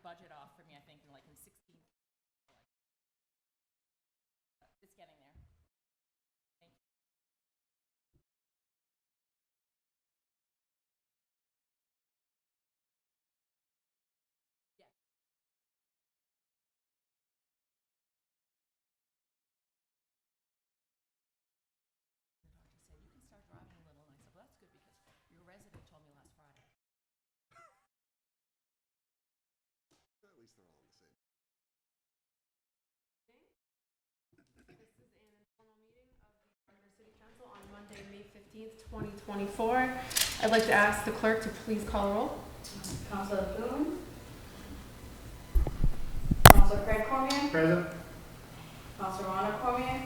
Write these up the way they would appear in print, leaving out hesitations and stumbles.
budget off for me, I think, in 16. It's getting there. Thank you. Yeah. The doctor said, you can start driving a little. And I said, well, that's good because your resident told me last Friday. At least they're all in the same. This is an informal meeting of the Gardner City Council on Monday, May 15th, 2024. I'd like to ask the clerk to please call the roll. Councilor Boone. Councilor Craig Cormier. Present. Councilor Rhonda Cormier.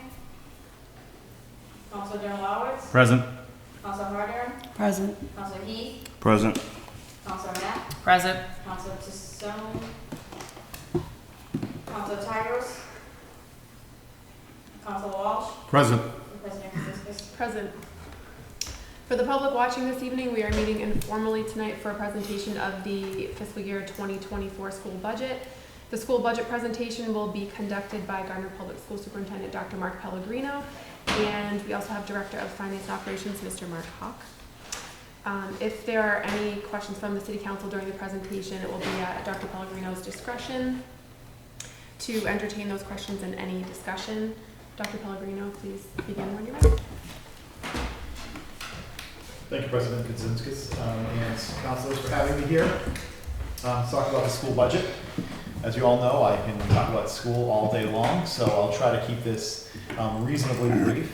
Councilor Darrell Roberts. Present. Councilor Hardern. Present. Councilor Heath. Present. Councilor Matt. Present. Councilor Tissone. Councilor Tigers. Councilor Walsh. Present. and President Kaczynski. Present. For the public watching this evening, we are meeting informally tonight for a presentation of the fiscal year 2024 school budget. The school budget presentation will be conducted by Gardner Public School Superintendent Dr. Mark Pellegrino, and we also have Director of Finance and Operations, Mr. Mark Hawk. If there are any questions from the City Council during the presentation, it will be at Dr. Pellegrino's discretion to entertain those questions in any discussion. Dr. Pellegrino, please begin when you're ready. Thank you, President Kaczynski, and councilors for having me here. Talk about the school budget. As you all know, I can talk about school all day long, so I'll try to keep this reasonably brief.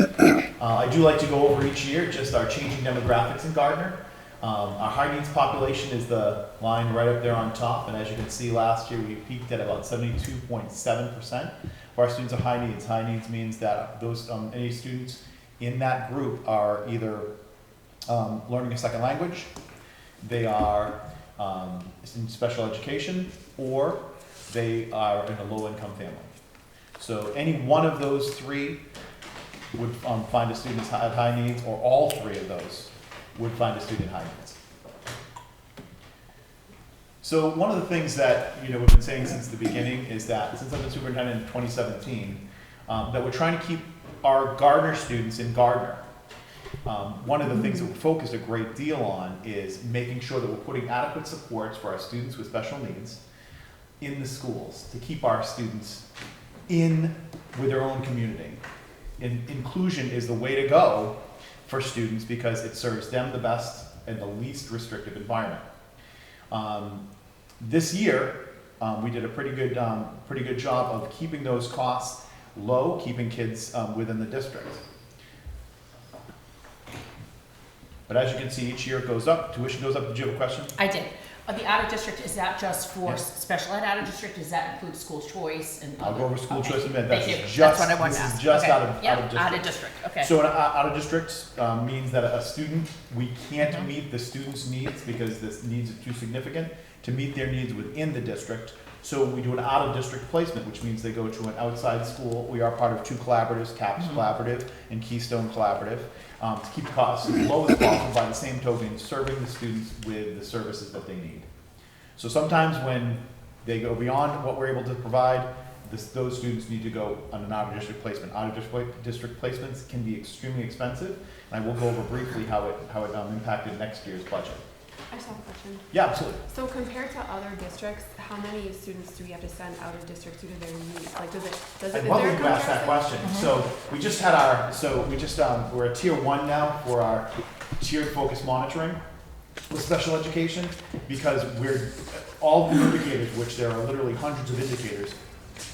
I do like to go over each year just our changing demographics in Gardner. Our high needs population is the line right up there on top, and as you can see, last year we peaked at about 72.7% of our students are high needs. High needs means that those any students in that group are either learning a second language, they are in special education, or they are in a low-income family. So any one of those three would find a student at high needs, or all three of those would find a student high needs. So one of the things that we've been saying since the beginning is that since I've been superintendent in 2017, that we're trying to keep our Gardner students in Gardner. One of the things that we're focused a great deal on is making sure that we're putting adequate supports for our students with special needs in the schools to keep our students in with their own community. Inclusion is the way to go for students because it serves them the best in the least restrictive environment. This year, we did a pretty good job of keeping those costs low, keeping kids within the district. But as you can see, each year it goes up, tuition goes up. Did you have a question? I did. The out-of-district, is that just for Yeah. special ed out-of-district? Does that include school choice? And I'll go over school okay. choice in a minute. Thank you. Just, That's what I wanted to this ask. is just Okay. out of Yep, district. out-of-district, okay. So out of district means that a student, we can't meet the student's needs because the needs are too significant to meet their needs within the district. So we do an out-of-district placement, which means they go to an outside school. We are part of two collaboratives, CAPS Collaborative and Keystone Collaborative, to keep costs as low as possible by the same token, serving the students with the services that they need. So sometimes when they go beyond what we're able to provide, those students need to go on an out-of-district placement. Out-of-district placements can be extremely expensive, and I will go over briefly how it impacted next year's budget. I just have a question. Yeah, absolutely. So compared to other districts, how many students do we have to send out of district due to their needs? Like, does it, I is love there that a you asked that comparison? question. So we just had we're at tier 1 now for our tiered focus monitoring with special education, because we're all the indicators, which there are literally hundreds of indicators,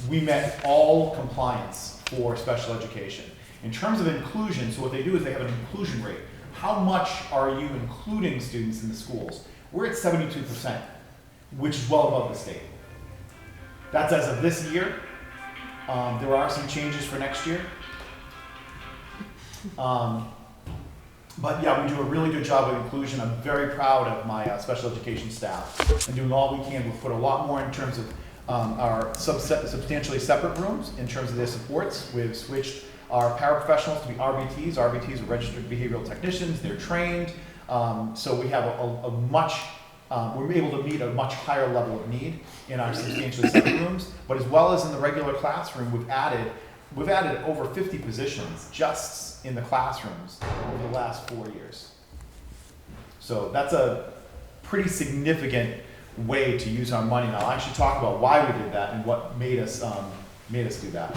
we met all compliance for special education. In terms of inclusion, so what they do is they have an inclusion rate. How much are you including students in the schools? We're at 72%, which is well above the state. That's as of this year. There are some changes for next year. But yeah, we do a really good job of inclusion. I'm very proud of my special education staff and doing all we can. We've put a lot more in terms of our substantially separate rooms in terms of their supports. We've switched our paraprofessionals to be RBTs. RBTs are registered behavioral technicians. They're trained. So we have a much we're able to meet a much higher level of need in our substantially separate rooms, but as well as in the regular classroom, we've added over 50 positions just in the classrooms over the last 4 years. So that's a pretty significant way to use our money. Now I'll actually talk about why we did that and what made us do that.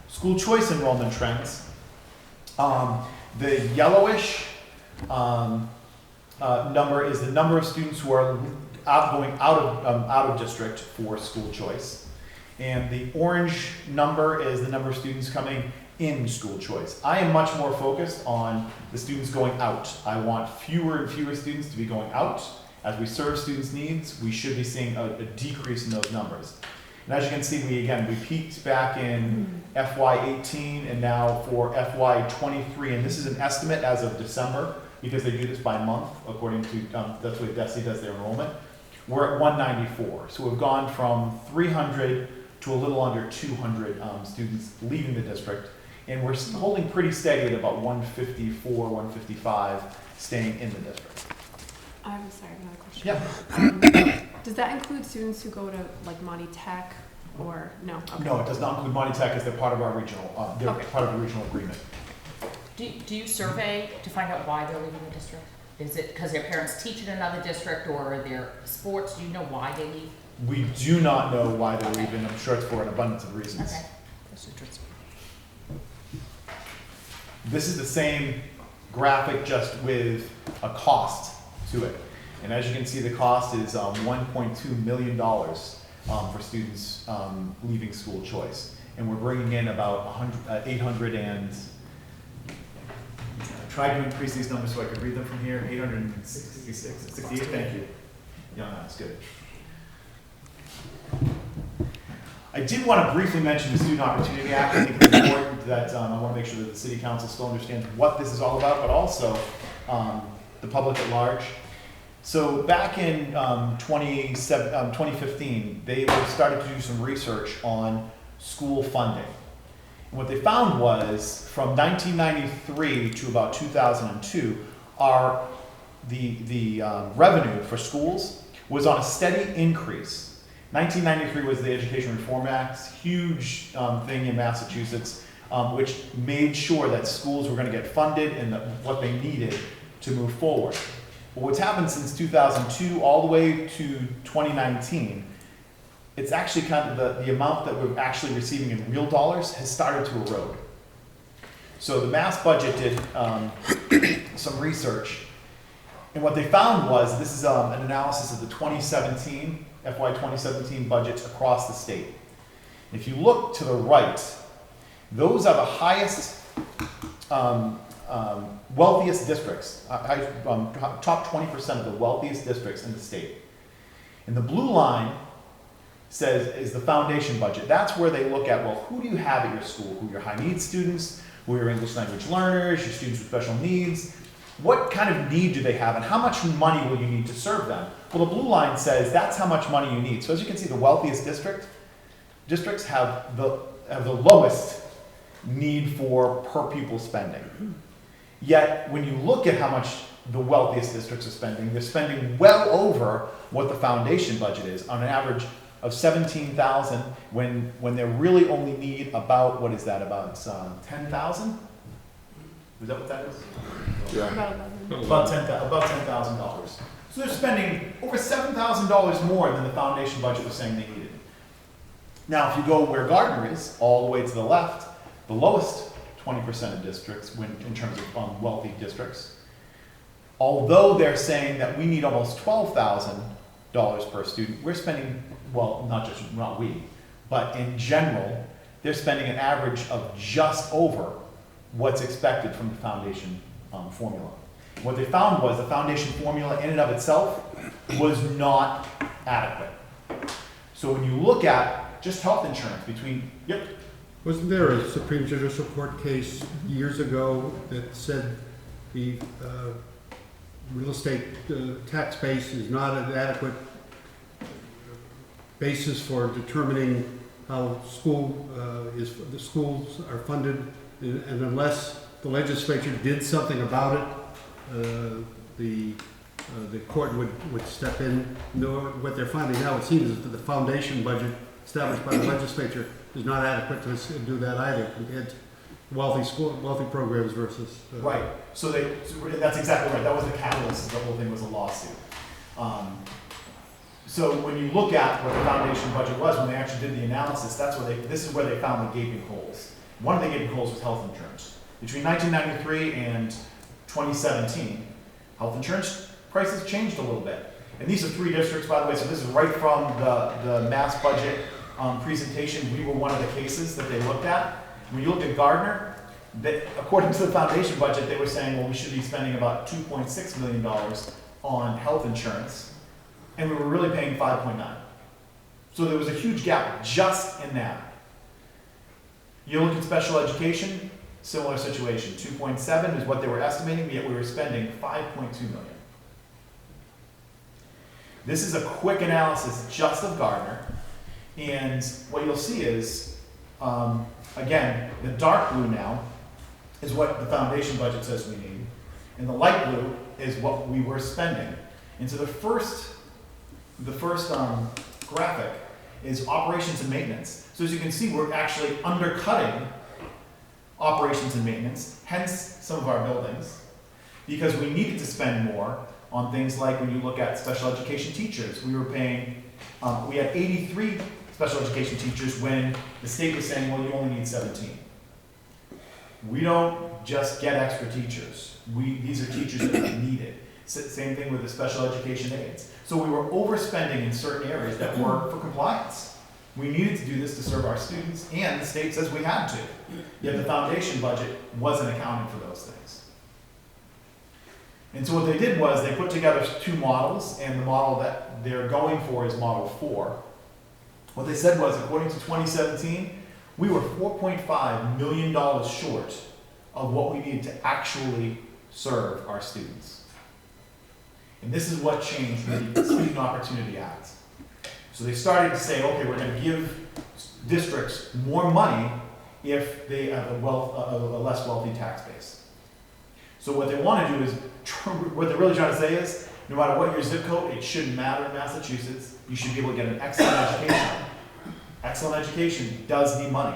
School choice enrollment trends. The yellowish number is the number of students who are going out of district for school choice, and the orange number is the number of students coming in school choice. I am much more focused on the students going out. I want fewer and fewer students to be going out. As we serve students' needs, we should be seeing a decrease in those numbers. And as you can see, we peaked back in FY18 and now for FY23, and this is an estimate as of December because they do this by month according to, that's the way DESE does their enrollment. We're at 194, so we've gone from 300 to a little under 200 students leaving the district, and we're holding pretty steady at about 154, 155 staying in the district. I'm sorry, another question. Yeah. Does that include students who go to like Monty Tech or no? Okay. No, it does not include Monty Tech as they're part of our regional, they're Okay. part of the regional agreement. Do you survey to find out why they're leaving the district? Is it because their parents teach in another district or their sports? Do you know why they leave? We do not know why they're leaving. I'm sure it's for an abundance of reasons. Okay. That's interesting. This is the same graphic just with a cost to it. And as you can see, the cost is $1.2 million for students leaving school choice. And we're bringing in about 800 and, I tried to increase these numbers so I could read them from here, 866, 68, thank you. Yeah, that's good. I did want to briefly mention the Student Opportunity Act. I think it's important that I want to make sure that the City Council still understands what this is all about, but also the public at large. So back in 2015, they started to do some research on school funding. And what they found was from 1993 to about 2002, the revenue for schools was on a steady increase. 1993 was the Education Reform Act, huge thing in Massachusetts, which made sure that schools were going to get funded and what they needed to move forward. But what's happened since 2002 all the way to 2019, it's actually kind of the amount that we're actually receiving in real dollars has started to erode. So the Mass budget did some research, and what they found was, this is an analysis of the FY 2017 budgets across the state. If you look to the right, those are the highest, wealthiest districts, top 20% of the wealthiest districts in the state. And the blue line is the foundation budget. That's where they look at, well, who do you have at your school? Who are your high needs students? Who are your English language learners? Your students with special needs? What kind of need do they have, and how much money will you need to serve them? Well, the blue line says that's how much money you need. So as you can see, the wealthiest districts have the lowest need for per pupil spending. Yet, when you look at how much the wealthiest districts are spending, they're spending well over what the foundation budget is, on an average of $17,000 when they really only need about, what is that, about $10,000? Is that what that is? Yeah. About $10,000. So they're spending over $7,000 more than the foundation budget was saying they needed. Now, if you go where Gardner is, all the way to the left, the lowest 20% of districts in terms of wealthy districts, although they're saying that we need almost $12,000 per student, we're spending, well, not we, but in general, they're spending an average of just over what's expected from the foundation formula. What they found was the foundation formula in and of itself was not adequate. So when you look at just health insurance Wasn't there a Supreme Judicial Court case years ago that said the real estate tax base is not an adequate basis for determining how the schools are funded, and unless the legislature did something about it, the court would step in. No, what they're finding now, it seems, is that the foundation budget established by the legislature is not adequate to do that either. Compared to wealthy programs versus. Right, so that's exactly right, that was the catalyst, the whole thing was a lawsuit. So when you look at what the foundation budget was, when they actually did the analysis, this is where they found the gaping holes. One of the gaping holes was health insurance. Between 1993 and 2017, health insurance prices changed a little bit. And these are 3 districts, by the way, so this is right from the mass budget presentation. We were one of the cases that they looked at. When you look at Gardner, according to the foundation budget, they were saying, well, we should be spending about $2.6 million on health insurance, and we were really paying 5.9. So there was a huge gap just in that. You look at special education, similar situation. 2.7 is what they were estimating, yet we were spending 5.2 million. This is a quick analysis just of Gardner, and what you'll see is, again, the dark blue now is what the foundation budget says we need, and the light blue is what we were spending. And so the first graphic is operations and maintenance. So as you can see, we're actually undercutting operations and maintenance, hence some of our buildings, because we needed to spend more on things like when you look at special education teachers. We were paying, we had 83 special education teachers when the state was saying, well, you only need 17. We don't just get extra teachers. These are teachers that we needed. Same thing with the special education aides. So we were overspending in certain areas that were for compliance. We needed to do this to serve our students, and the state says we had to. Yet the foundation budget wasn't accounting for those things. And so what they did was they put together 2 models, and the model that they're going for is model 4. What they said was, according to 2017, we were $4.5 million short of what we needed to actually serve our students. And this is what changed the Student Opportunity Act. So they started to say, okay, we're going to give districts more money if they have a less wealthy tax base. So what they want to do is, what they're really trying to say is, no matter what your zip code, it shouldn't matter in Massachusetts, you should be able to get an excellent education. Excellent education does need money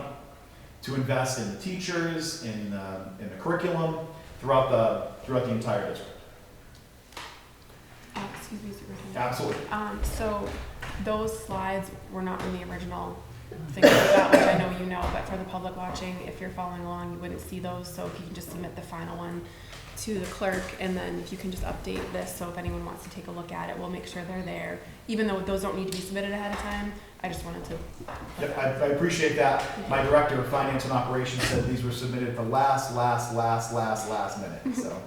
to invest in the teachers, in the curriculum, throughout the entire district. Excuse me, Superintendent. Absolutely. So those slides were not in the original thing that, which I know you know, but for the public watching, if you're following along, you wouldn't see those. So if you can just submit the final one to the clerk, and then if you can just update this, so if anyone wants to take a look at it, we'll make sure they're there. Even though those don't need to be submitted ahead of time, I just wanted to. Yep, I appreciate that. My director of finance and operations said these were submitted at the last minute. So.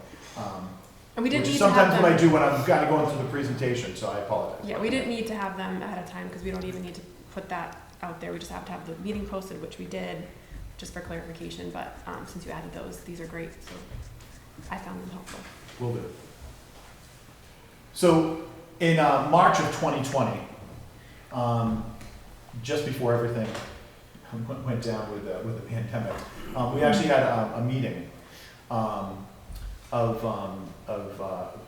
And we didn't Which need is to have sometimes them. what I do when I'm kind of going through the presentation, so I apologize. Yeah, we didn't need to have them ahead of time because we don't even need to put that out there. We just have to have the meeting posted, which we did, just for clarification. But since you added those, these are great. So I found them helpful. Will do. So in March of 2020, just before everything went down with the pandemic, we actually had a meeting of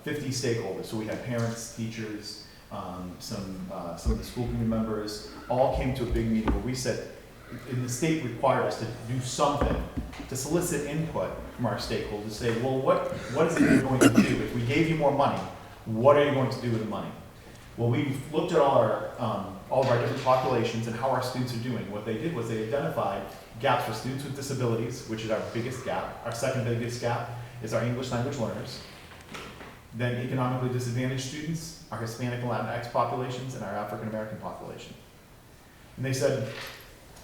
50 stakeholders. So we had parents, teachers, some of the school committee members, all came to a big meeting where we said, and the state required us to do something to solicit input from our stakeholders, say, well, what is it you're going to do? If we gave you more money, what are you going to do with the money? Well, we looked at all of our different populations and how our students are doing. What they did was they identified gaps for students with disabilities, which is our biggest gap. Our second biggest gap is our English language learners. Then economically disadvantaged students, our Hispanic and Latinx populations, and our African American population. And they said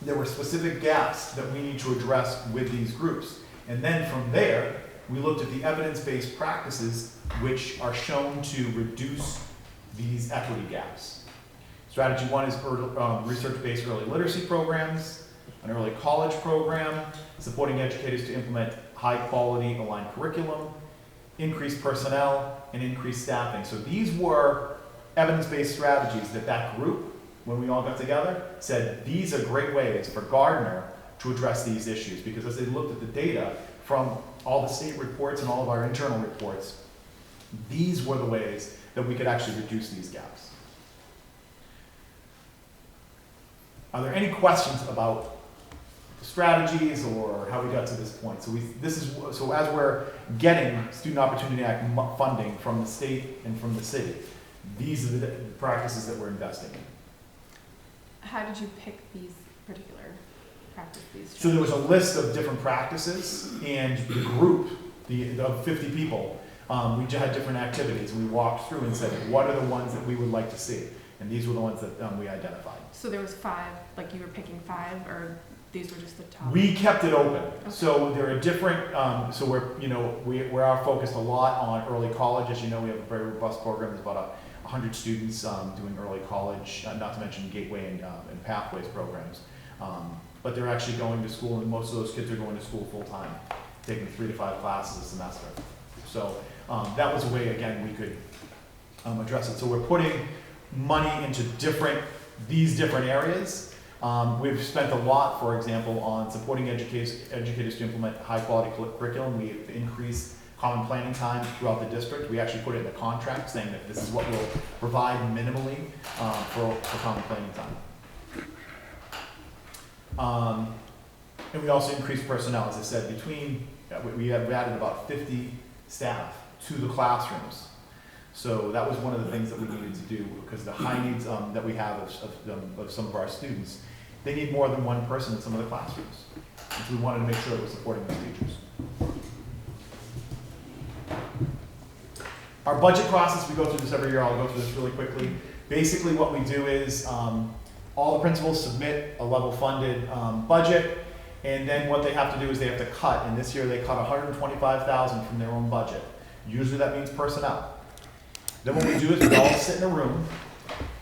there were specific gaps that we need to address with these groups. And then from there, we looked at the evidence-based practices which are shown to reduce these equity gaps. Strategy 1 is research-based early literacy programs, an early college program, supporting educators to implement high-quality aligned curriculum, increased personnel, and increased staffing. So these were evidence-based strategies that group, when we all got together, said these are great ways for Gardner to address these issues, because as they looked at the data from all the state reports and all of our internal reports, These were the ways that we could actually reduce these gaps. Are there any questions about the strategies or how we got to this point? So as we're getting Student Opportunity Act funding from the state and from the city, these are the practices that we're investing in. How did you pick these particular practices? So there was a list of different practices, and the group, of 50 people, we just had different activities. We walked through and said, what are the ones that we would like to see? And these were the ones that we identified. So there was 5, like you were picking 5, or these were just the top? We kept it open. Okay. So there are different, so we are focused a lot on early college. As you know, we have a very robust program. There's about 100 students doing early college, not to mention Gateway and Pathways programs. But they're actually going to school, and most of those kids are going to school full-time, taking 3 to 5 classes a semester. So that was a way, again, we could address it. So we're putting money into these different areas. We've spent a lot, for example, on supporting educators to implement high-quality curriculum. We've increased common planning time throughout the district. We actually put it in the contract saying that this is what we'll provide minimally for common planning time. And we also increased personnel, as I said, we have added about 50 staff to the classrooms. So that was one of the things that we needed to do, because the high needs that we have of some of our students, they need more than one person in some of the classrooms. And so we wanted to make sure that we're supporting those teachers. Our budget process, we go through this every year. I'll go through this really quickly. Basically what we do is all the principals submit a level funded budget, and then what they have to do is they have to cut, and this year they cut $125,000 from their own budget. Usually that means personnel. Then what we do is we all sit in a room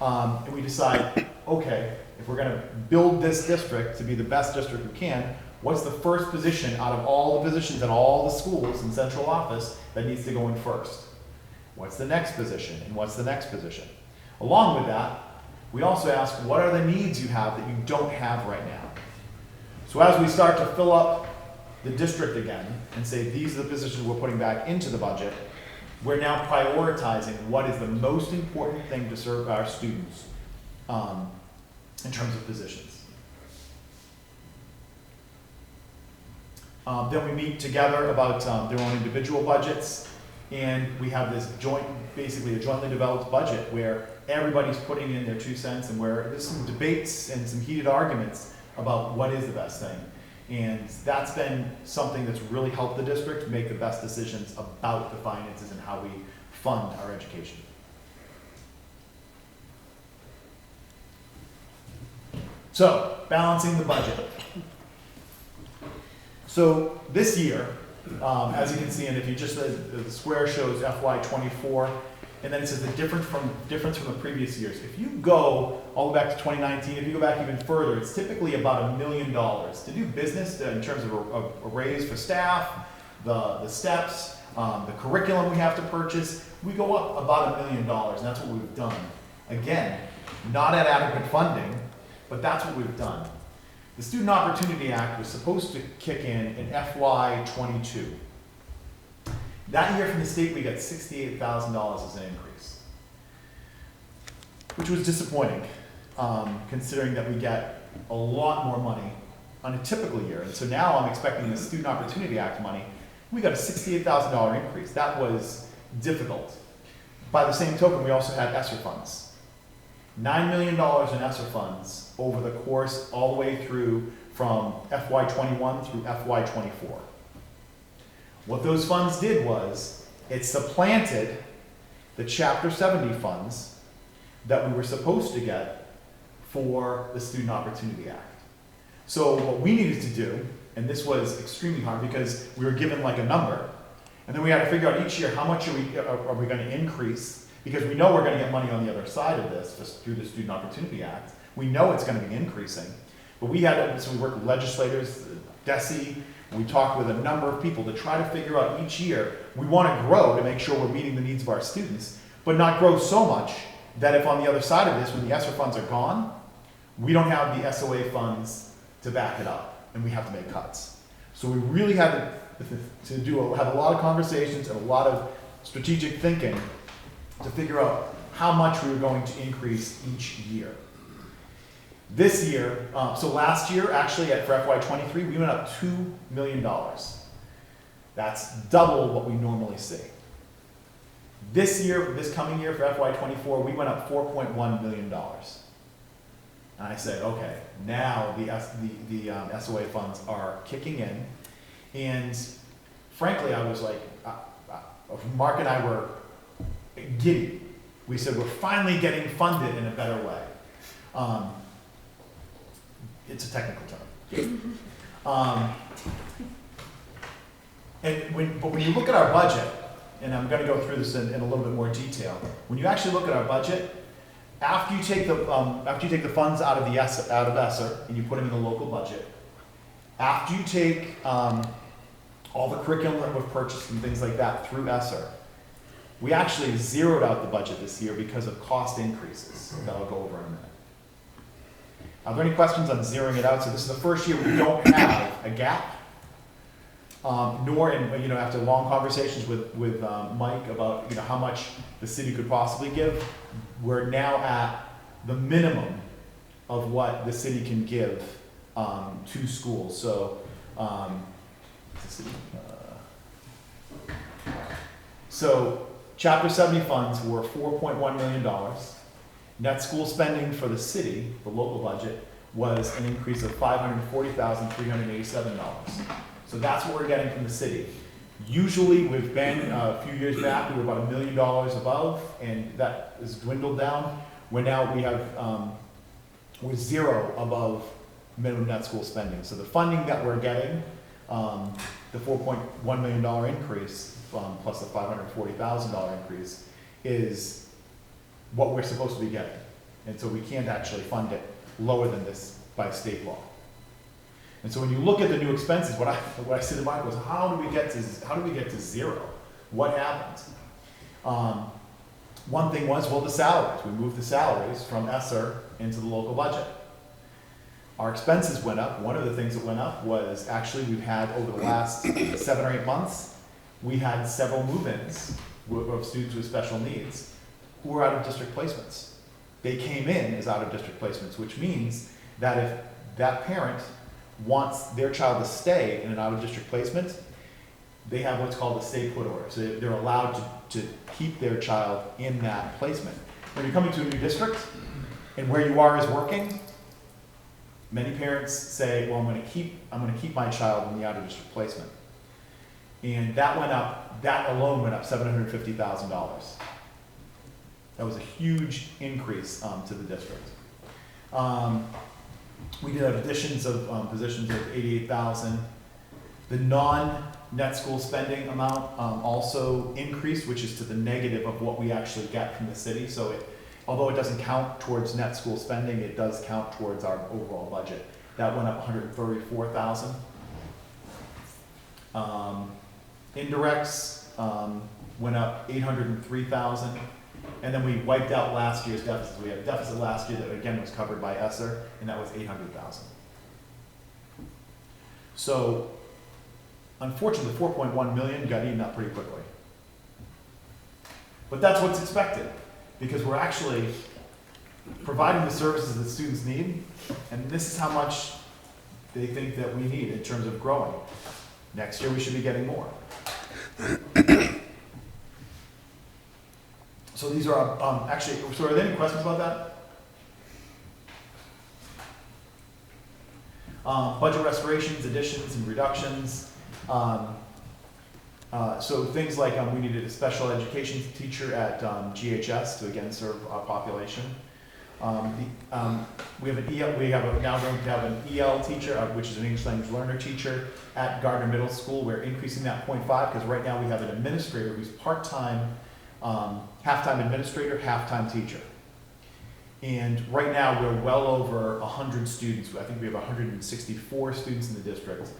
and we decide, okay, if we're gonna build this district to be the best district we can, what's the first position out of all the positions at all the schools in central office that needs to go in first? What's the next position, and what's the next position? Along with that, we also ask, what are the needs you have that you don't have right now? So as we start to fill up the district again and say, these are the positions we're putting back into the budget, we're now prioritizing what is the most important thing to serve our students in terms of positions. Then we meet together about their own individual budgets, and we have this basically a jointly developed budget where everybody's putting in their 2 cents, and where there's some debates and some heated arguments about what is the best thing. And that's been something that's really helped the district make the best decisions about the finances and how we fund our education. So, balancing the budget. So this year, as you can see, and if you just, the square shows FY24, and then it says the difference from the previous years. If you go all the way back to 2019, if you go back even further, it's typically about $1 million to do business in terms of a raise for staff, the steps, the curriculum we have to purchase. We go up about $1 million, and that's what we've done. Again, not at adequate funding, but that's what we've done. The Student Opportunity Act was supposed to kick in FY22. That year from the state, we got $68,000 as an increase, which was disappointing, considering that we get a lot more money on a typical year. And so now I'm expecting the Student Opportunity Act money. We got a $68,000 increase. That was difficult. By the same token, we also had ESSER funds. $9 million in ESSER funds over the course all the way through from FY21 through FY24. What those funds did was, it supplanted the Chapter 70 funds that we were supposed to get for the Student Opportunity Act. So what we needed to do, and this was extremely hard because we were given like a number, and then we had to figure out each year how much are we going to increase, because we know we're going to get money on the other side of this just through the Student Opportunity Act. We know it's going to be increasing, but we worked with legislators, DESE. We talked with a number of people to try to figure out each year, we want to grow to make sure we're meeting the needs of our students, but not grow so much that if on the other side of this, when the ESSER funds are gone, we don't have the SOA funds to back it up, and we have to make cuts. So we really had to have a lot of conversations and a lot of strategic thinking to figure out how much we were going to increase each year. This year, so last year, actually, for FY23, we went up $2 million. That's double what we normally see. This year, this coming year for FY24, we went up $4.1 million. And I said, okay, now the SOA funds are kicking in. And frankly, I was like, Mark and I were giddy. We said, we're finally getting funded in a better way. It's a technical term. But when you look at our budget, and I'm going to go through this in a little bit more detail. When you actually look at our budget, after you take the funds out of ESSER and you put them in the local budget, after you take all the curriculum that we've purchased and things like that through ESSER, we actually zeroed out the budget this year because of cost increases that I'll go over in a minute. Are there any questions on zeroing it out? So this is the first year we don't have a gap, nor, after long conversations with Mike about how much the city could possibly give, we're now at the minimum of what the city can give to schools. So, so Chapter 70 funds were $4.1 million. Net school spending for the city, the local budget, was an increase of $540,387. So that's what we're getting from the city. Usually, we've been, a few years back, we were about $1 million above, and that has dwindled down. We're zero above minimum net school spending. So the funding that we're getting, the $4.1 million increase, plus the $540,000 increase, is what we're supposed to be getting. And so we can't actually fund it lower than this by state law. And so when you look at the new expenses, what I said to Mike was, how do we get to zero? What happened? One thing was, the salaries. We moved the salaries from ESSER into the local budget. Our expenses went up. One of the things that went up was actually we've had over the last 7 or 8 months, we had several move-ins of students with special needs who were out of district placements. They came in as out of district placements, which means that if that parent wants their child to stay in an out of district placement, they have what's called a stay put order. So they're allowed to keep their child in that placement. When you're coming to a new district and where you are is working, many parents say, well, I'm going to keep my child in the out of district placement. And that alone went up $750,000. That was a huge increase to the district. We did have additions of positions of $88,000. The non-net school spending amount also increased, which is to the negative of what we actually get from the city. So although it doesn't count towards net school spending, it does count towards our overall budget. That went up $134,000. Indirects went up $803,000. And then we wiped out last year's deficit. We had a deficit last year that again was covered by ESSER, and that was $800,000. So, unfortunately, $4.1 million got eaten up pretty quickly. But that's what's expected, because we're actually providing the services that students need, and this is how much they think that we need in terms of growing. Next year we should be getting more. So these are actually, so are there any questions about that? Budget restorations, additions, and reductions. So things like we needed a special education teacher at GHS to again serve our population. We have now going to have an EL teacher, which is an English language learner teacher at Gardner Middle School. We're increasing that 0.5 because right now we have an administrator who's part-time, half-time administrator, half-time teacher. And right now we're well over 100 students. I think we have 164 students in the district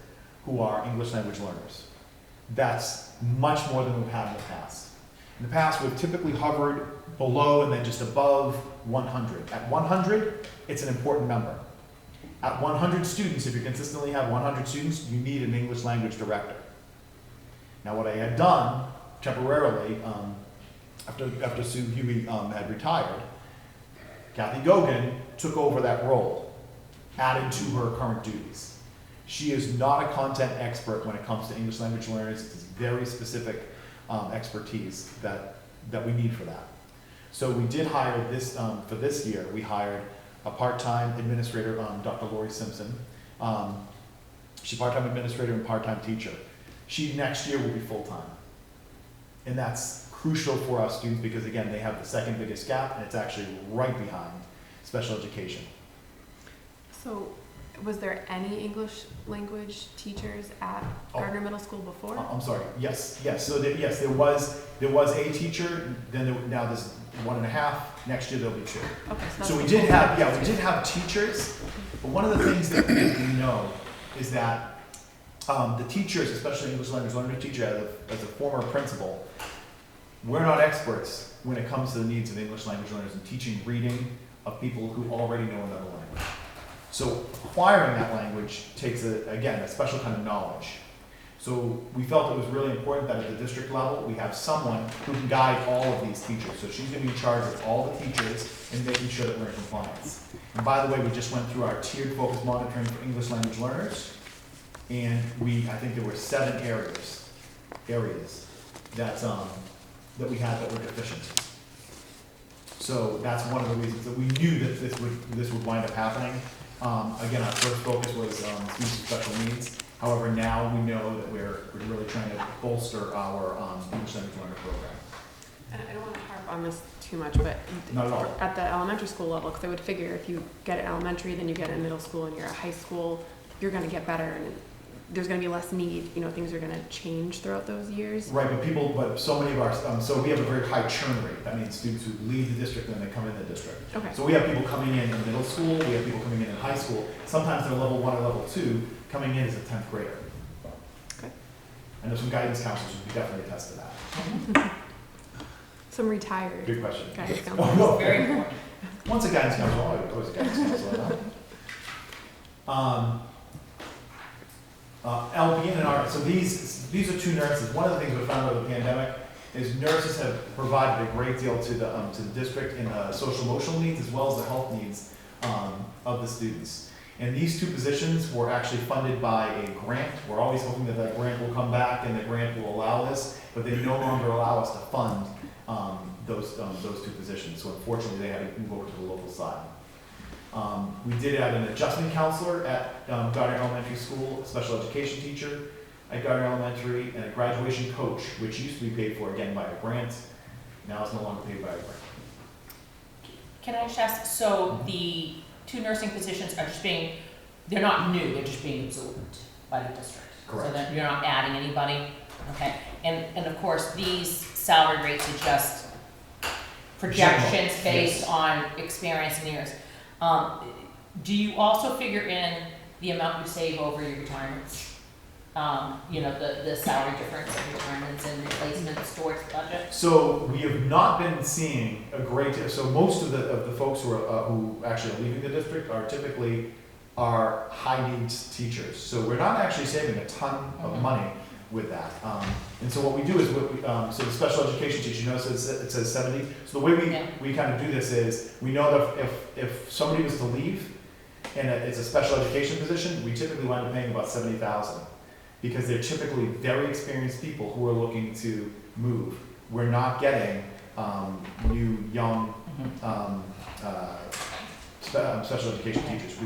who are English language learners. That's much more than we've had in the past. In the past, we've typically hovered below and then just above 100. At 100, it's an important number. At 100 students, if you consistently have 100 students, you need an English language director. Now what I had done temporarily, after Sue Huey had retired, Kathy Gogan took over that role, added to her current duties. She is not a content expert when it comes to English language learners. It's very specific expertise that we need for that. So we did hire this, for this year, we hired a part-time administrator, Dr. Lori Simpson. She's part-time administrator and part-time teacher. She next year will be full-time. And that's crucial for our students because again, they have the second biggest gap and it's actually right behind special education. So, was there any English language teachers at Gardner Middle School before? I'm sorry, yes. So yes, there was a teacher, then now there's 1.5, next year there'll be 2. Okay, So we did have teachers, but one of the things that we know is that the teachers, especially English language learner teacher, as a former principal, we're not experts when it comes to the needs of English language learners and teaching reading of people who already know another language. So acquiring that language takes, a special kind of knowledge. So we felt it was really important that at the district level, we have someone who can guide all of these teachers. So she's going to be in charge of all the teachers and making sure that we're in compliance. And by the way, we just went through our tiered focus monitoring for English language learners. And I think there were 7 areas that we had that were deficient. So that's one of the reasons that we knew that this would wind up happening. Again, our first focus was students with special needs. However, now we know that we're really trying to bolster our English language learner program. And I don't want to harp on this too much, but Not at all. at the elementary school level, because I would figure if you get it elementary, then you get it in middle school, and you're at high school, you're going to get better, and there's going to be less need. Things are going to change throughout those years. Right, but so many of our, so we have a very high churn rate. That means students who leave the district and they come in the district. Okay. So we have people coming in middle school, we have people coming in high school. Sometimes they're level 1 or level 2, coming in as a 10th grader. Okay. I know some guidance counselors who definitely attest to that. Some retired Good question. guidance Oh, counselors. no. Very important. Once a guidance counselor, always a guidance counselor. LPN and RN, so these are 2 nurses. One of the things we found out of the pandemic is nurses have provided a great deal to the district in the social emotional needs as well as the health needs of the students. And these 2 positions were actually funded by a grant. We're always hoping that that grant will come back and the grant will allow this, but they no longer allow us to fund those 2 positions. So unfortunately, they had to move over to the local side. We did add an adjustment counselor at Gardner Elementary School, a special education teacher at Gardner Elementary, and a graduation coach, which used to be paid for again by a grant. Now it's no longer paid by a grant. Can I just ask, so the 2 nursing positions are they're not new, they're just being absorbed by the district? Correct. So that you're not adding anybody? Okay, and of course, these salary rates are just projections General, based yes. on experience and years. Do you also figure in the amount you save over your retirements? The salary difference of retirements and replacements towards the budget? So we have not been seeing a great deal. So most of the folks who actually are leaving the district are typically high needs teachers. So we're not actually saving a ton of money with that. And so what we do is, so the special education teacher, it says 70. So the way we kind of do this is, we know that if somebody was to leave and it's a special education position, we typically wind up paying about $70,000 because they're typically very experienced people who are looking to move. We're not getting new, young special education teachers.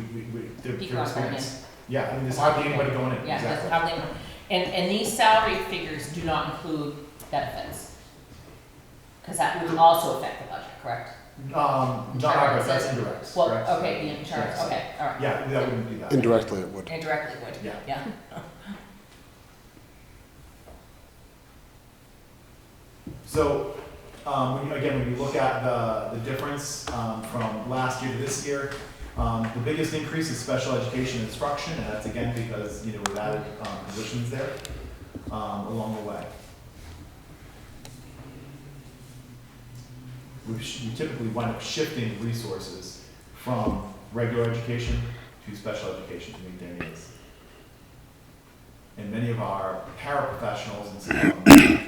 They're experienced. Yeah, I mean, there's hardly anybody going in. Yeah, Exactly. that's hardly, and these salary figures do not include benefits? Because that would also affect the budget, correct? Not direct, that's indirect. Well, correct? okay, the insurance, Yes. okay, all right. Yeah, that wouldn't be that. Indirectly, it would. Indirectly would, Yeah. yeah. So, when you look at the difference from last year to this year, the biggest increase is special education instruction, and that's again because we've added positions there along the way. We typically wind up shifting resources from regular education to special education to meet their needs. And many of our paraprofessionals and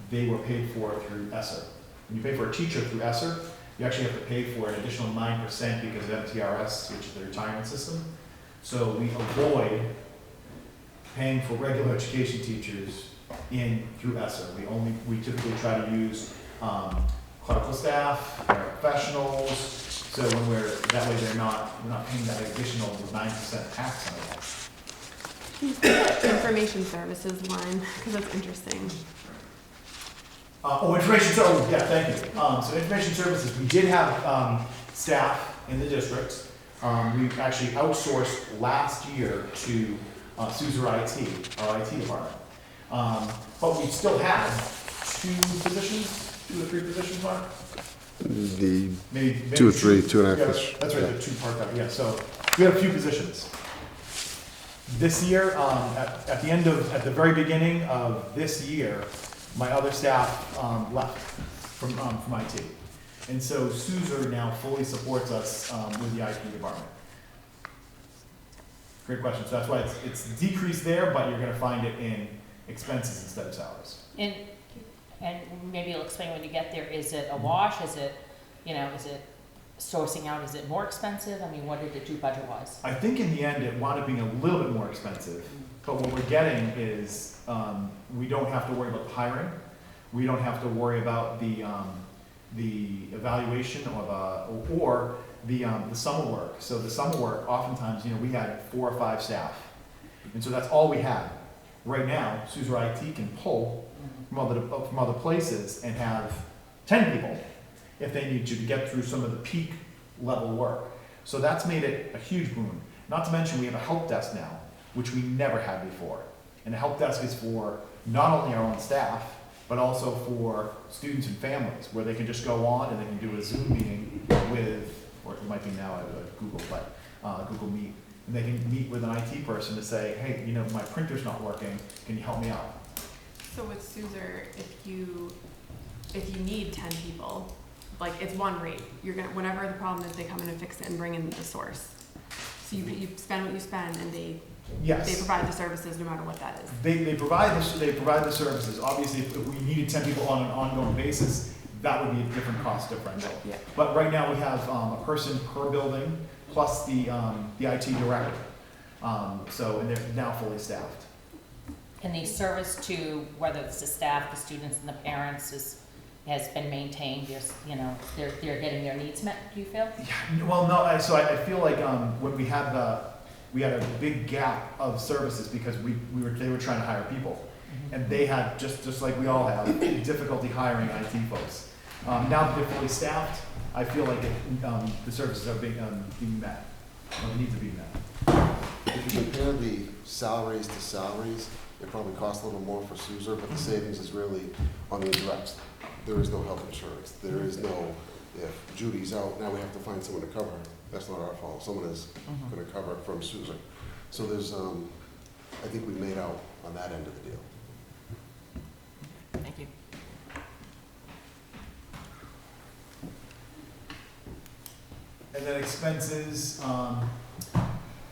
they were paid for through ESSER. When you pay for a teacher through ESSER, you actually have to pay for an additional 9% because of MTRS, which is the retirement system. So we avoid paying for regular education teachers through ESSER. We typically try to use clerical staff, professionals, so that way we're not paying that additional 9% tax on it. Information services line, because that's interesting. Yeah, thank you. So information services, we did have staff in the district. We actually outsourced last year to Suzer IT, our IT department. But we still had 2 or 3 positions, Mark? Maybe 2 or 3, 2.5. Yeah, that's right, the 2 part-time, yeah, so we had a few positions. This year, at the very beginning of this year, my other staff left from IT. And so Suzer now fully supports us with the IT department. Great question. So that's why it's decreased there, but you're going to find it in expenses instead of salaries. And maybe you'll explain when you get there, is it a wash? Is it, is it sourcing out? Is it more expensive? I mean, what did it do budget-wise? I think in the end, it wound up being a little bit more expensive. But what we're getting is we don't have to worry about the hiring. We don't have to worry about the evaluation or the summer work. So the summer work, oftentimes, we had 4 or 5 staff. And so that's all we had. Right now, Suzer IT can pull from other places and have 10 people if they need to get through some of the peak level work. So that's made it a huge boon. Not to mention we have a help desk now, which we never had before. And the help desk is for not only our own staff, but also for students and families, where they can just go on and they can do a Zoom meeting with, or it might be now Google, but Google Meet. And they can meet with an IT person to say, hey, my printer's not working, can you help me out? So with Suzer, if you need 10 people, like it's one rate. You're gonna, whenever the problem is, they come in and fix it and bring in the source. So you spend what you spend, and they provide the services no matter what that is. They provide the services. Obviously, if we needed 10 people on an ongoing basis, that would be a different cost differential. Yeah. But right now we have a person per building plus the IT director. And they're now fully staffed. And the service to, whether it's the staff, the students, and the parents has been maintained, they're getting their needs met, do you feel? Yeah, well, no, I feel like when we had a big gap of services because they were trying to hire people. And they had, just like we all have, difficulty hiring IT folks. Now that they're fully staffed, I feel like the services are being met, or the needs are being met. If you compare the salaries to salaries, it probably costs a little more for Suzer, but the savings is really on the indirects. There is no health insurance. There is no, if Judy's out, now we have to find someone to cover her. That's not our fault. Someone is going to cover it from Suzer. So there's, I think we made out on that end of the deal. Thank you. And then expenses,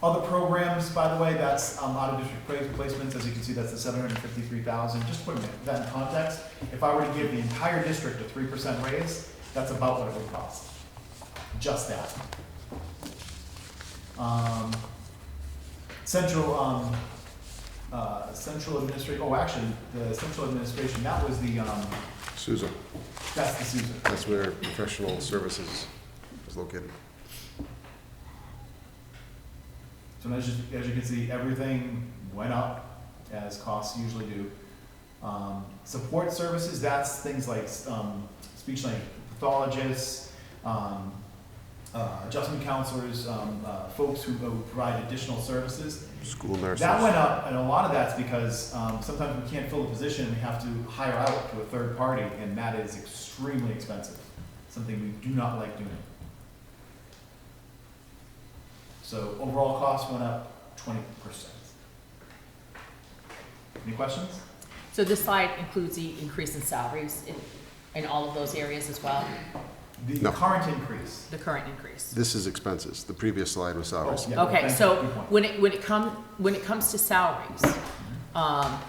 other programs, by the way, that's out-of-district placements. As you can see, that's the $753,000. Just putting that in context, if I were to give the entire district a 3% raise, that's about what it would cost. Just that. Central administration. Oh, actually, the central administration. That was the Suzer. That's the Suzer. That's where professional services is located. So as you can see, everything went up, as costs usually do. Support services, that's things like speech language pathologists, adjustment counselors, folks who provide additional services. School nurses. That went up, and a lot of that's because sometimes we can't fill a position and we have to hire out to a third party, and that is extremely expensive, something we do not like doing. So overall costs went up 20%. Any questions? So this slide includes the increase in salaries in all of those areas as well, The current increase. the current increase? This is expenses. The previous slide was salaries. Yeah, Okay, thank you. so Good point. when it comes to salaries,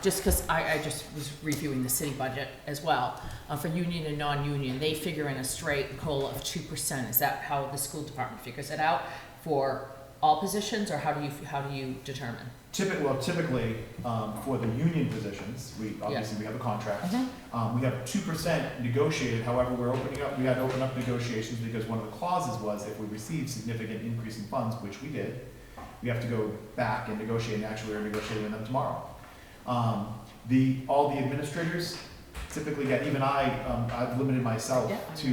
just because I just was reviewing the city budget as well. For union and non-union, they figure in a straight COLA of 2%. Is that how the school department figures it out for all positions, or how do you determine? Typically, for the union positions, we have a contract. We have 2% negotiated, however, we had to open up negotiations because one of the clauses was if we receive significant increase in funds, which we did, we have to go back and negotiate, and actually we're negotiating them tomorrow. All the administrators typically get, even I've limited myself to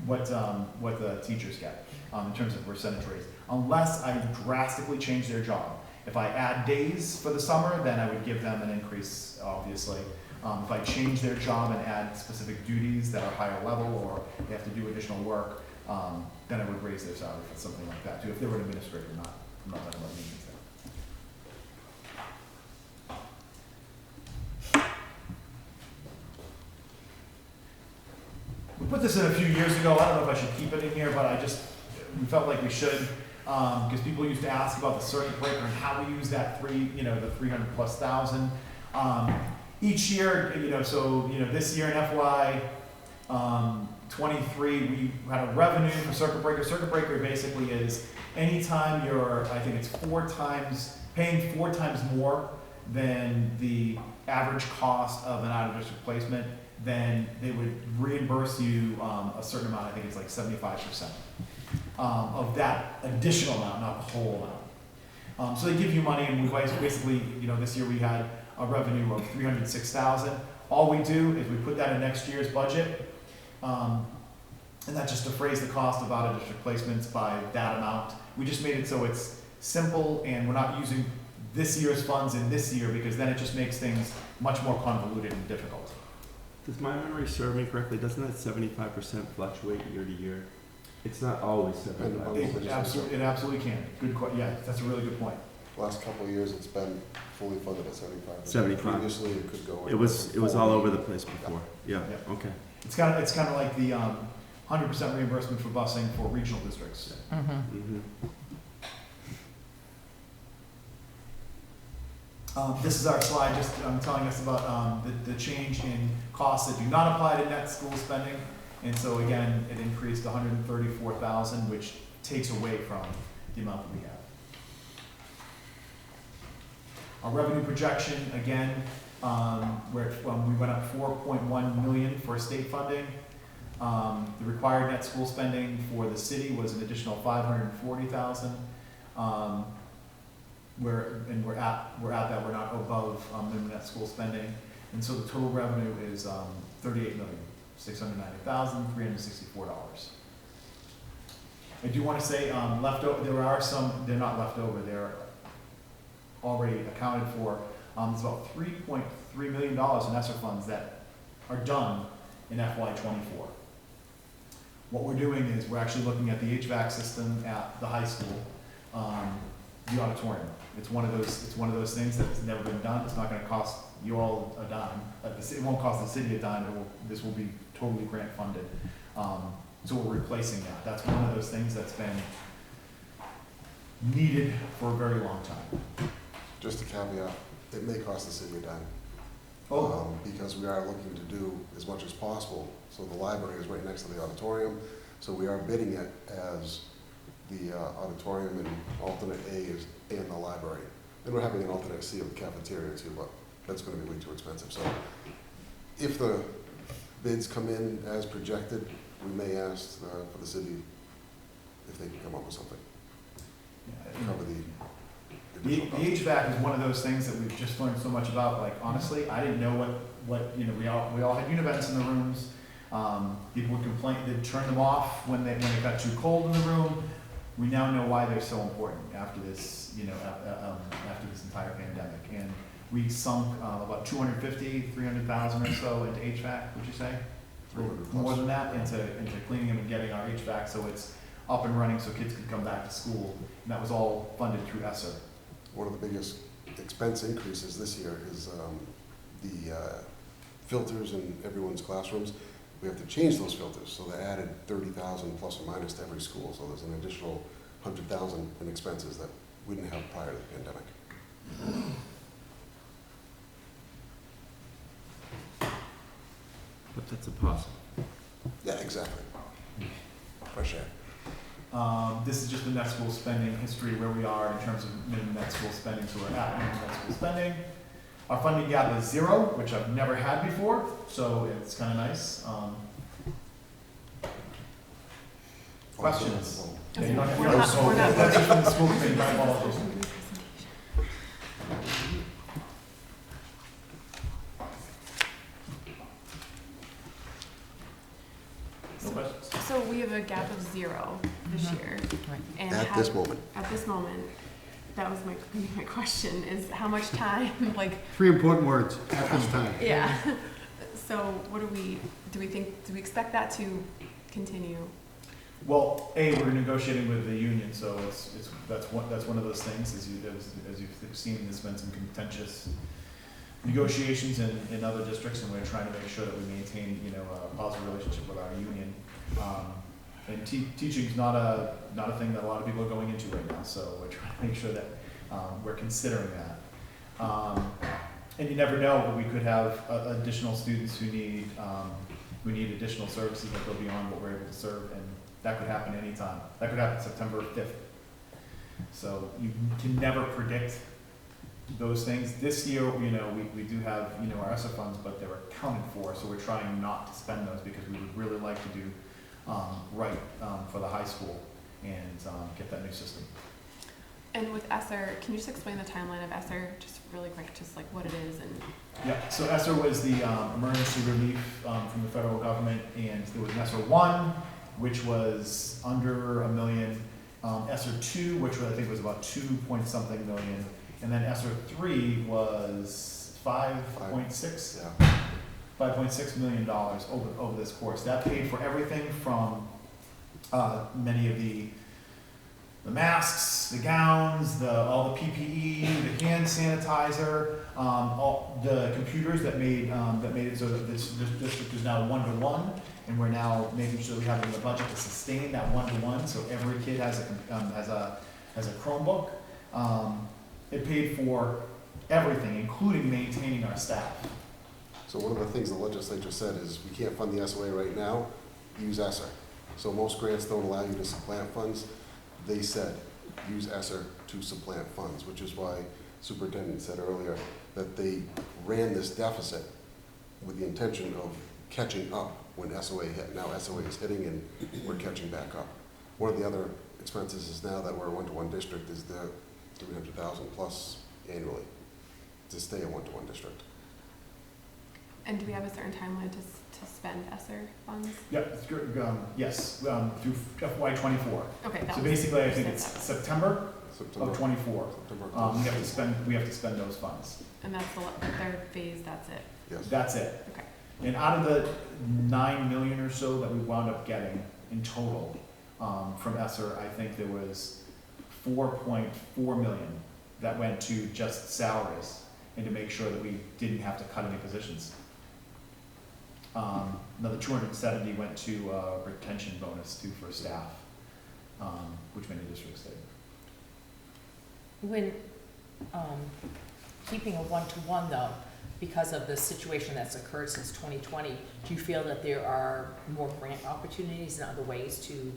what the teachers get in terms of percentage raise, unless I drastically change their job. If I add days for the summer, then I would give them an increase, obviously. If I change their job and add specific duties that are higher level, or they have to do additional work, then I would raise their salary for something like that too, if they were an administrator, not talking about unions there. We put this in a few years ago. I don't know if I should keep it in here, but we felt like we should, because people used to ask about the circuit breaker and how we use that the 300,000+. Each year, this year in FY 23, we had a revenue for circuit breaker. Circuit breaker basically is anytime paying 4 times more than the average cost of an out-of-district placement, then they would reimburse you a certain amount. I think it's like 75% of that additional amount, not the whole amount. So they give you money, and we basically, this year we had a revenue of $306,000. All we do is we put that in next year's budget, and that just defrays the cost of out-of-district placements by that amount. We just made it so it's simple, and we're not using this year's funds in this year, because then it just makes things much more convoluted and difficult. Does my memory serve me correctly? Doesn't that 75% fluctuate year to year? It's not always 75%. It absolutely can. Yeah, that's a really good point. Last couple of years, it's been fully funded at 75%. 75. Previously, it could go. It was all over the place before. Yeah. Okay. It's kind of like the 100% reimbursement for busing for regional districts. This is our slide, just telling us about the change in costs that do not apply to net school spending. And so again, it increased to $134,000, which takes away from the amount that we have. Our revenue projection, again, we went up $4.1 million for state funding. The required net school spending for the city was an additional $540,000. We're at that. We're not above minimum net school spending, and so the total revenue is $38,690,364. I do want to say leftover. There are some. They're not leftover. They're already accounted for. There's about $3.3 million in ESSER funds that are done in FY24. What we're doing is we're actually looking at the HVAC system at the high school, the auditorium. It's one of those things that's never been done. It's not going to cost you all a dime. It won't cost the city a dime. This will be totally grant funded. So we're replacing that. That's one of those things that's been needed for a very long time. Just a caveat, it may cost the city a dime. Because we are looking to do as much as possible. So the library is right next to the auditorium. So we are bidding it as the auditorium, and alternate A is in the library. And we're having an alternate C of the cafeteria too, but that's going to be way too expensive. So if the bids come in as projected, we may ask for the city if they can come up with something. Cover the HVAC is one of those things that we've just learned so much about. Like, honestly, I didn't know what we all had univents in the rooms. People would complain, they'd turn them off when it got too cold in the room. We now know why they're so important after this, after this entire pandemic. And we sunk about 300,000 or so into HVAC, would you say? More than that, into cleaning them and getting our HVAC so it's up and running so kids could come back to school. And that was all funded through ESSER. One of the biggest expense increases this year is the filters in everyone's classrooms. We have to change those filters, so they added 30,000 plus or minus to every school. So there's an additional 100,000 in expenses that we didn't have prior to the pandemic. But that's impossible. Yeah, exactly. Fresh air. This is just the net school spending history where we are in terms of minimum net school spending, so we're at minimum net school spending. Our funding gap is 0, which I've never had before, so it's kind of nice. Questions? Yeah, you don't have to- We're not- we're not- That's just from the school committee, my apologies. No questions? So we have a gap of 0 this year. Right. And At this moment. At this moment, that was my question, is how much time, like, 3 important words at this time. yeah. So what do we expect that to continue? Well, we're negotiating with the union, so that's one of those things, as you've seen, there's been some contentious negotiations in other districts, and we're trying to make sure that we maintain, a positive relationship with our union. And teaching's not a thing that a lot of people are going into right now, so we're trying to make sure that we're considering that. And you never know, but we could have additional students who need additional services that go beyond what we're able to serve, and that could happen anytime. That could happen September 5th. So you can never predict those things. This year, we do have, our ESSER funds, but they're accounted for, so we're trying not to spend those because we would really like to do right for the high school and get that new system. And with ESSER, can you just explain the timeline of ESSER, just really quick, just like what it is and? Yeah, so ESSER was the emergency relief from the federal government, and there was an ESSER 1, which was under $1 million, ESSER 2, which I think was about 2-point-something million, and then ESSER 3 was $5.6 million over this course. That paid for everything from many of the masks, the gowns, all the PPE, the hand sanitizer, all the computers that made it so that this district is now 1-to-1, and we're now making sure we have it in the budget to sustain that 1-to-1, so every kid has a Chromebook. It paid for everything, including maintaining our staff. So one of the things the legislature said is we can't fund the SOA right now, use ESSER. So most grants don't allow you to supplant funds. They said use ESSER to supplant funds, which is why Superintendent said earlier that they ran this deficit with the intention of catching up when SOA hit. Now SOA is hitting and we're catching back up. One of the other expenses is now that we're a 1-to-1 district is the $300,000 plus annually to stay a 1-to-1 district. And do we have a certain timeline to spend ESSER funds? Yep, it's good. Yes, through FY24. Okay. So basically, I think it's September of 24. September. We have to spend those funds. And that's the third phase, that's it? Yes. That's it. Okay. And out of the $9 million or so that we wound up getting in total from ESSER, I think there was $4.4 million that went to just salaries and to make sure that we didn't have to cut any positions. Another 270 went to retention bonus too for staff, which many districts did. When keeping a 1-to-1 though, because of the situation that's occurred since 2020, do you feel that there are more grant opportunities and other ways to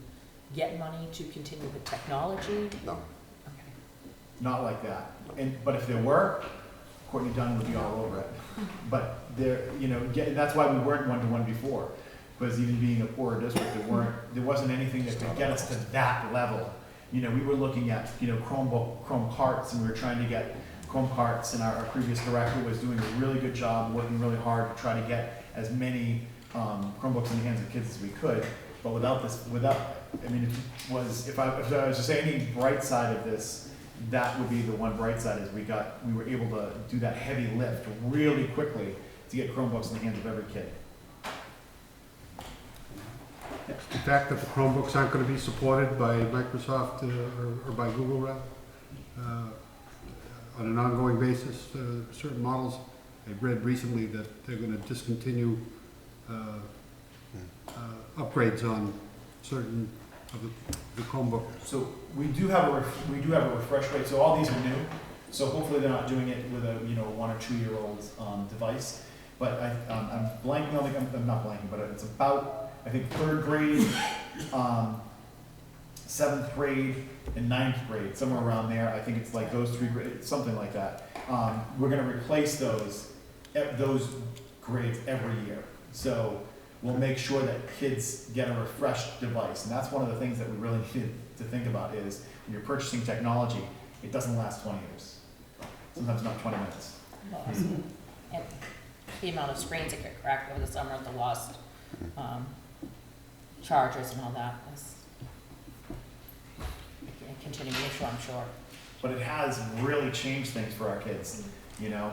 get money to continue the technology? No. Okay. Not like that. But if there were, Courtney Dunn would be all over it. But that's why we weren't 1-to-1 before, because even being a poorer district, there wasn't anything that could get us to that level. We were looking at Chrome carts, and we were trying to get Chrome carts, and our previous director was doing a really good job, working really hard to try to get as many Chromebooks in the hands of kids as we could. But if I was to say any bright side of this, that would be the one bright side, is we were able to do that heavy lift really quickly to get Chromebooks in the hands of every kid. The fact that the Chromebooks aren't going to be supported by Microsoft or by Google rather, on an ongoing basis, certain models. I read recently that they're going to discontinue upgrades on certain of the Chromebook. So we do have a refresh rate. So all these are new. So hopefully they're not doing it with a 1 or 2 year old device. but I'm blanking on I'm not blanking, but it's about, I think, 3rd grade, 7th grade, and 9th grade, somewhere around there. I think it's like those 3 grades, something like that. We're gonna replace those grades every year. So we'll make sure that kids get a refreshed device. And that's one of the things that we really need to think about is when you're purchasing technology, it doesn't last 20 years. Sometimes not 20 minutes. And the amount of screens that get cracked over the summer, the lost chargers and all that is a continuing issue, I'm sure. But it has really changed things for our kids, you know.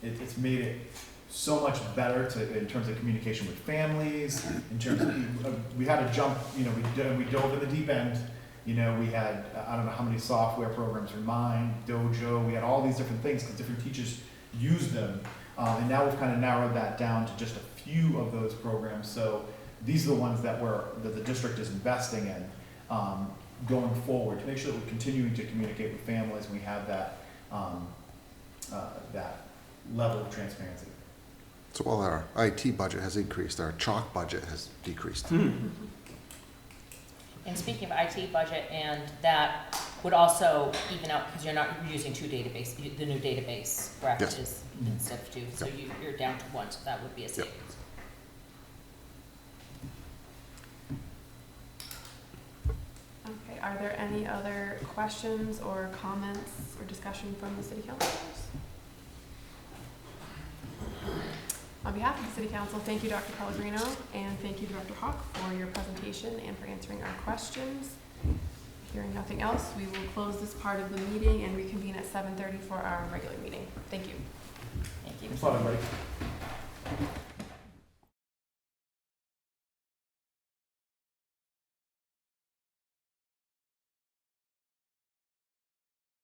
It's made it so much better in terms of communication with families, in terms of, we had to jump, you know, we dove in the deep end. You know, we had, I don't know how many software programs, Remind, Dojo, we had all these different things because different teachers use them. And now we've kind of narrowed that down to just a few of those programs. So these are the ones that the district is investing in going forward to make sure that we're continuing to communicate with families and we have that, that level of transparency. So while our IT budget has increased, our chalk budget has decreased. And speaking of IT budget, and that would also even out, because you're not using 2 databases, the new database, correct? Yes. Is instead of 2, so you're down to 1, so that would be a savings. Okay, are there any other questions or comments or discussion from the city councilors? On behalf of the City Council, thank you, Dr. Pellegrino, and thank you, Director Hawk, for your presentation and for answering our questions. Hearing nothing else, we will close this part of the meeting and reconvene at 7:30 for our regular meeting. Thank you. Thank you. Thanks a lot, everybody.